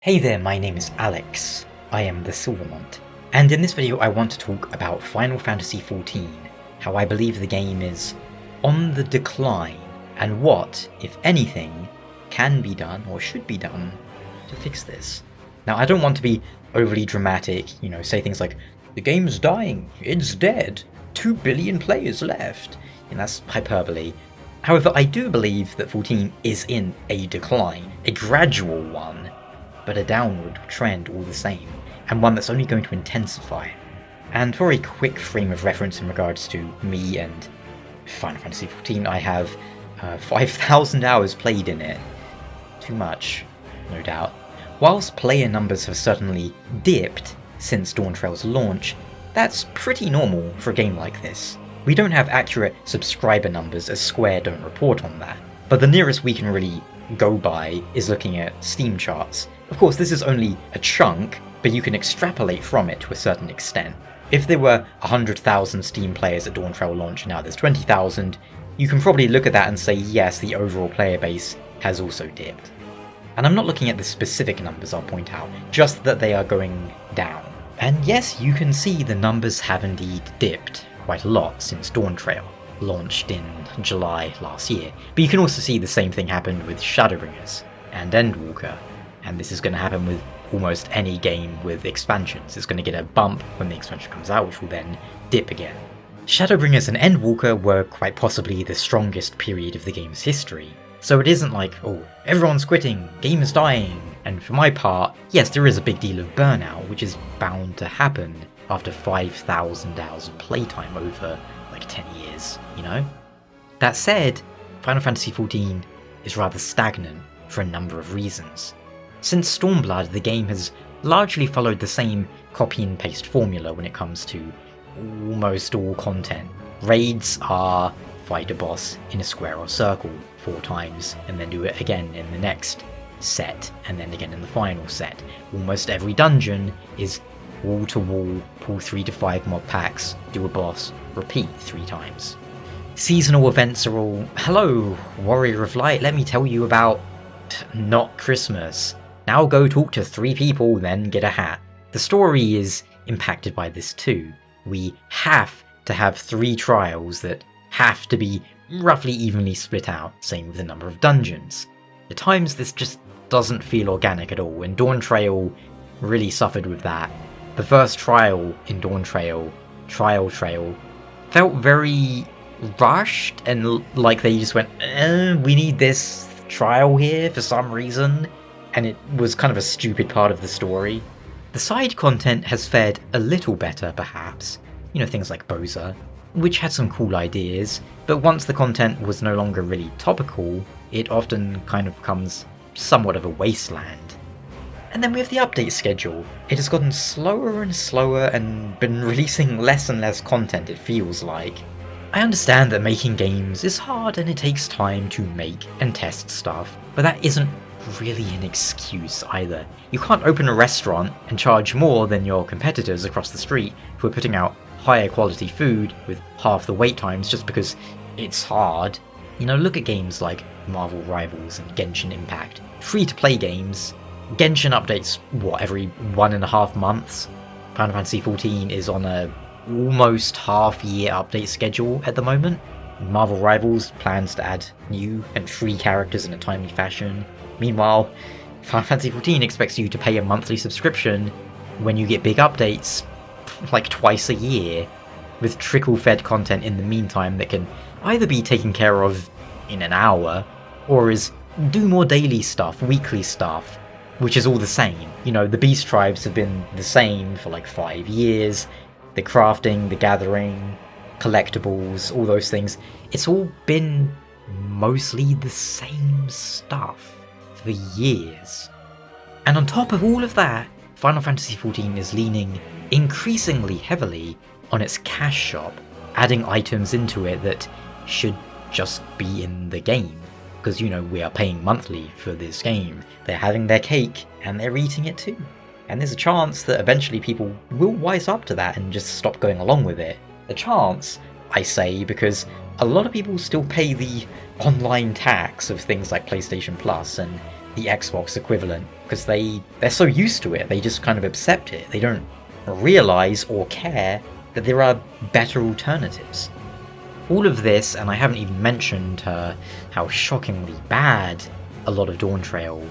Hey there, my name is Alex. I am the Silver Mont, and in this video I want to talk about Final Fantasy XIV, how I believe the game is on the decline, and what, if anything, can be done or should be done to fix this. Now I don't want to be overly dramatic, say things like, the game's dying, it's dead, 2 billion players left, and that's hyperbole. However, I do believe that 14 is in a decline, a gradual one, but a downward trend all the same, and one that's only going to intensify. And for a quick frame of reference in regards to me and Final Fantasy XIV, I have 5,000 hours played in it. Too much, no doubt. Whilst player numbers have certainly dipped since Dawntrail's launch, that's pretty normal for a game like this. We don't have accurate subscriber numbers, as Square don't report on that, but the nearest we can really go by is looking at Steam charts. Of course, this is only a chunk, but you can extrapolate from it to a certain extent. If there were 100,000 Steam players at Dawntrail launch, now there's 20,000, you can probably look at that and say yes, the overall player base has also dipped. And I'm not looking at the specific numbers, I'll point out, just that they are going down. And yes, you can see the numbers have indeed dipped quite a lot since Dawntrail launched in July last year, but you can also see the same thing happened with Shadowbringers and Endwalker, and this is going to happen with almost any game with expansions. It's going to get a bump when the expansion comes out, which will then dip again. Shadowbringers and Endwalker were quite possibly the strongest period of the game's history, so it isn't like, oh, everyone's quitting, game is dying, and for my part, yes, there is a big deal of burnout, which is bound to happen after 5,000 hours of playtime over like 10 years, That said, Final Fantasy XIV is rather stagnant for a number of reasons. Since Stormblood, the game has largely followed the same copy and paste formula when it comes to almost all content. Raids are fight a boss in a square or circle 4 times, and then do it again in the next set, and then again in the final set. Almost every dungeon is wall to wall, pull 3 to 5 mod packs, do a boss, repeat 3 times. Seasonal events are all, hello, Warrior of Light, let me tell you about not Christmas. Now go talk to 3 people, then get a hat. The story is impacted by this too. We have to have 3 trials that have to be roughly evenly split out, same with the number of dungeons. At times this just doesn't feel organic at all, and Dawntrail really suffered with that. The first trial in Dawntrail, Trial Trail, felt very rushed and like they just went, we need this trial here for some reason, and it was kind of a stupid part of the story. The side content has fared a little better perhaps, things like Boza, which had some cool ideas, but once the content was no longer really topical, it often kind of becomes somewhat of a wasteland. And then we have the update schedule. It has gotten slower and slower and been releasing less and less content, it feels like. I understand that making games is hard and it takes time to make and test stuff, but that isn't really an excuse either. You can't open a restaurant and charge more than your competitors across the street who are putting out higher quality food with half the wait times just because it's hard. Look at games like Marvel Rivals and Genshin Impact. Free-to-play games. Genshin updates, every 1.5 months? Final Fantasy XIV is on a almost half-year update schedule at the moment. Marvel Rivals plans to add new and free characters in a timely fashion. Meanwhile, Final Fantasy XIV expects you to pay a monthly subscription when you get big updates, like twice a year, with trickle-fed content in the meantime that can either be taken care of in an hour, or is do more daily stuff, weekly stuff, which is all the same. The Beast Tribes have been the same for like 5 years. The crafting, the gathering, collectibles, all those things. It's all been mostly the same stuff for years. And on top of all of that, Final Fantasy XIV is leaning increasingly heavily on its cash shop, adding items into it that should just be in the game. Because, we are paying monthly for this game. They're having their cake, and they're eating it too. And there's a chance that eventually people will wise up to that and just stop going along with it. A chance, I say, because a lot of people still pay the online tax of things like PlayStation Plus, and the Xbox equivalent, because they're so used to it, they just kind of accept it. They don't realize or care that there are better alternatives. All of this, and I haven't even mentioned how shockingly bad a lot of Dawntrail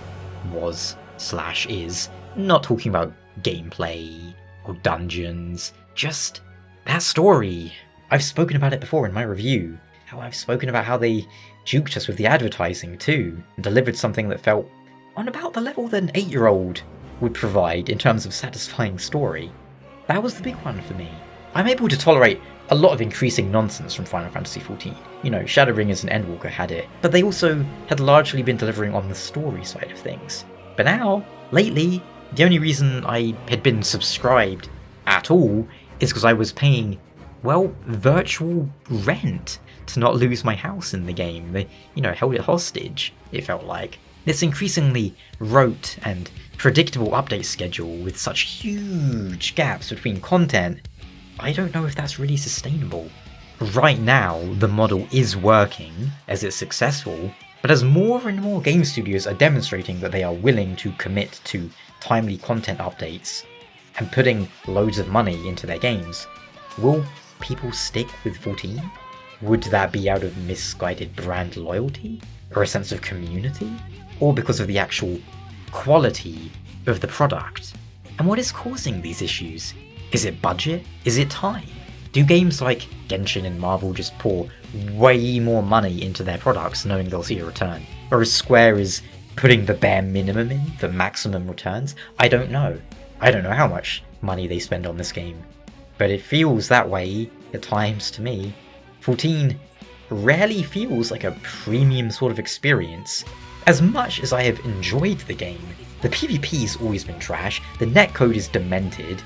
was/is, not talking about gameplay or dungeons, just that story. I've spoken about it before in my review, how I've spoken about how they juked us with the advertising too, and delivered something that felt on about the level that an 8-year-old would provide in terms of satisfying story. That was the big one for me. I'm able to tolerate a lot of increasing nonsense from Final Fantasy XIV. You know, Shadowbringers and Endwalker had it, but they also had largely been delivering on the story side of things. But now, lately, the only reason I had been subscribed at all is because I was paying, well, virtual rent to not lose my house in the game. They, held it hostage, it felt like. This increasingly rote and predictable update schedule with such huge gaps between content, I don't know if that's really sustainable. Right now, the model is working, as it's successful, but as more and more game studios are demonstrating that they are willing to commit to timely content updates and putting loads of money into their games, will people stick with 14? Would that be out of misguided brand loyalty? Or a sense of community? Or because of the actual quality of the product? And what is causing these issues? Is it budget? Is it time? Do games like Genshin and Marvel just pour way more money into their products knowing they'll see a return? Whereas Square is putting the bare minimum in for maximum returns? I don't know. I don't know how much money they spend on this game. But it feels that way at times to me. 14 rarely feels like a premium sort of experience. As much as I have enjoyed the game, the PvP's always been trash, the netcode is demented,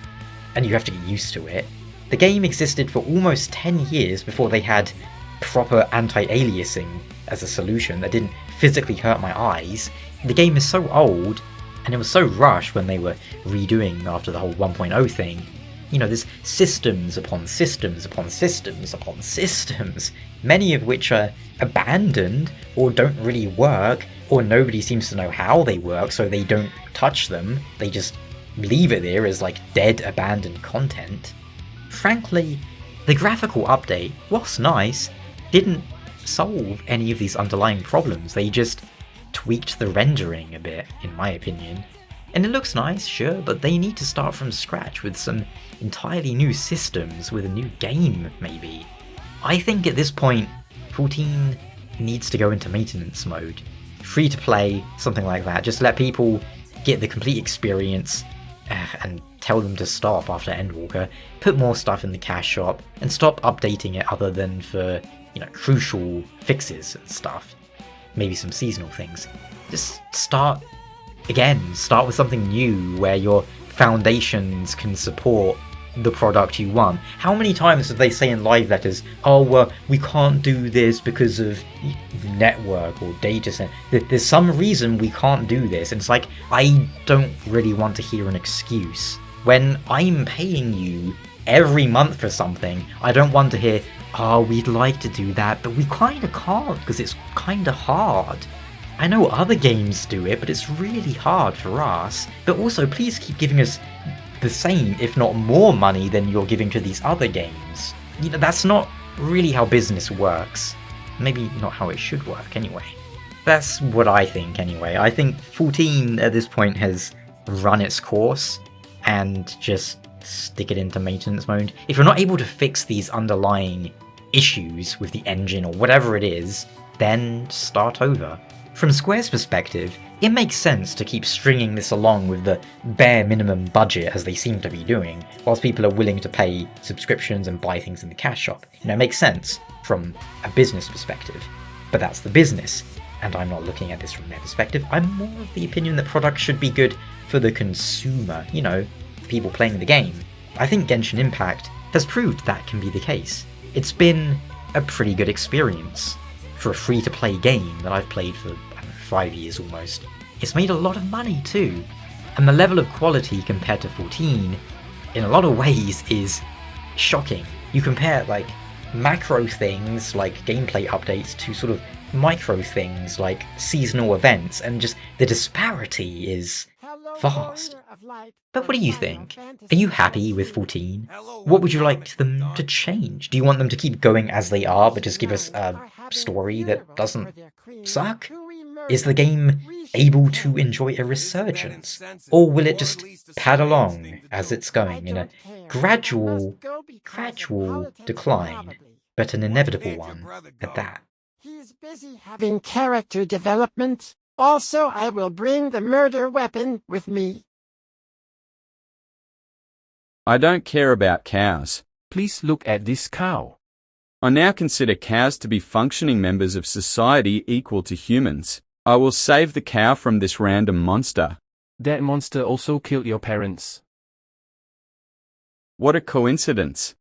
and you have to get used to it. The game existed for almost 10 years before they had proper anti-aliasing as a solution that didn't physically hurt my eyes. The game is so old, and it was so rushed when they were redoing after the whole 1.0 thing. There's systems upon systems upon systems upon systems, many of which are abandoned or don't really work, or nobody seems to know how they work, so they don't touch them. They just leave it there as like dead, abandoned content. Frankly, the graphical update, whilst nice, didn't solve any of these underlying problems. They just tweaked the rendering a bit, in my opinion. And it looks nice, sure, but they need to start from scratch with some entirely new systems, with a new game, maybe. I think at this point, 14 needs to go into maintenance mode. Free to play, something like that. Just let people get the complete experience and tell them to stop after Endwalker. Put more stuff in the cash shop and stop updating it other than for, crucial fixes and stuff. Maybe some seasonal things. Just start with something new where your foundations can support the product you want. How many times did they say in live letters, we can't do this because of network or data center. There's some reason we can't do this. And it's like, I don't really want to hear an excuse. When I'm paying you every month for something, I don't want to hear, we'd like to do that, but we kind of can't because it's kind of hard. I know other games do it, but it's really hard for us. But also, please keep giving us the same, if not more money than you're giving to these other games. That's not really how business works. Maybe not how it should work, anyway. That's what I think, anyway. I think 14 at this point has run its course, and just stick it into maintenance mode. If you're not able to fix these underlying issues with the engine or whatever it is, then start over. From Square's perspective, it makes sense to keep stringing this along with the bare minimum budget as they seem to be doing, whilst people are willing to pay subscriptions and buy things in the cash shop. It makes sense from a business perspective, but that's the business, and I'm not looking at this from their perspective. I'm more of the opinion that products should be good for the consumer, the people playing the game. I think Genshin Impact has proved that can be the case. It's been a pretty good experience. For a free-to-play game that I've played for 5 years almost. It's made a lot of money too, and the level of quality compared to 14 in a lot of ways is shocking. You compare macro things like gameplay updates to sort of micro things like seasonal events, and just the disparity is vast. But what do you think? Are you happy with 14? What would you like them to change? Do you want them to keep going as they are, but just give us a story that doesn't suck? Is the game able to enjoy a resurgence? Or will it just pad along as it's going in a gradual decline, but an inevitable one at that? He's busy having character development. Also, I will bring the murder weapon with me. I don't care about cows. Please look at this cow. I now consider cows to be functioning members of society equal to humans. I will save the cow from this random monster. That monster also killed your parents. What a coincidence.